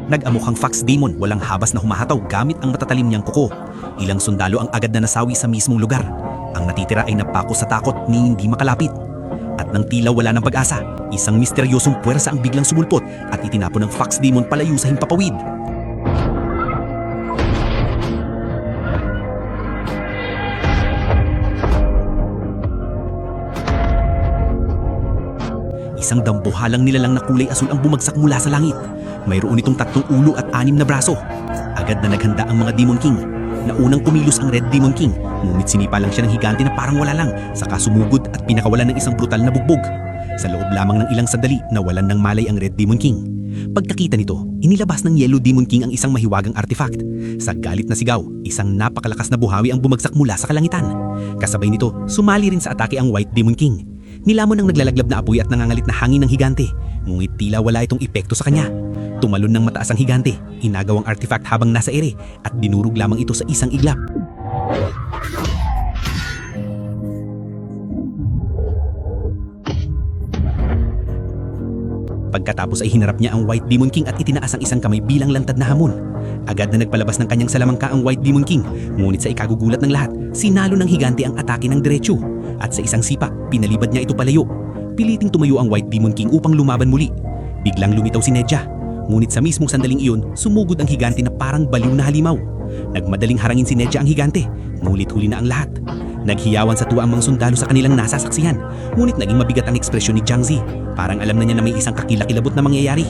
Nag-amukhang fox demon, walang habas na humahataw gamit ang matatalim niyang kuko. Ilang sundalo ang agad na nasawi sa mismong lugar. Ang natitira ay napako sa takot ni hindi makalapit. At nang tila wala ng pag-asa, isang misteryosong puwersa ang biglang sumulpot at itinapon ng fox demon palayo sa himpapawid. Isang dambuhalang nilalang na kulay asul ang bumagsak mula sa langit. Mayroon itong 3 ulo at 6 na braso. Agad na naghanda ang mga Demon King. Naunang kumilos ang Red Demon King, ngunit sinipa lang siya ng higante na parang wala lang, saka sumugod at pinakawalan ng isang brutal na bugbog. Sa loob lamang ng ilang sandali, nawalan ng malay ang Red Demon King. Pagkakita nito, inilabas ng Yellow Demon King ang isang mahiwagang artifact. Sa galit na sigaw, isang napakalakas na buhawi ang bumagsak mula sa kalangitan. Kasabay nito, sumali rin sa atake ang White Demon King. Nilamon ang naglalaglab na apoy at nangangalit na hangin ng higante, ngunit tila wala itong epekto sa kanya. Tumalon ng mataas ang higante, inagaw ang artifact habang nasa ere at dinurog lamang ito sa isang iglap. Pagkatapos ay hinarap niya ang White Demon King at itinaas ang isang kamay bilang lantad na hamon. Agad na nagpalabas ng kanyang salamangka ang White Demon King, ngunit sa ikagugulat ng lahat, sinalo ng higante ang atake ng diretsyo. At sa isang sipa, pinalibad niya ito palayo. Piliting tumayo ang White Demon King upang lumaban muli. Biglang lumitaw si Nedja, ngunit sa mismong sandaling iyon, sumugod ang higante na parang baliw na halimaw. Nagmadaling harangin si Nedja ang higante, ngunit huli na ang lahat. Naghiyawan sa tuwa ang mga sundalo sa kanilang nasasaksihan, ngunit naging mabigat ang ekspresyon ni Jiang Zi. Parang alam na niya na may isang kakilakilabot na mangyayari.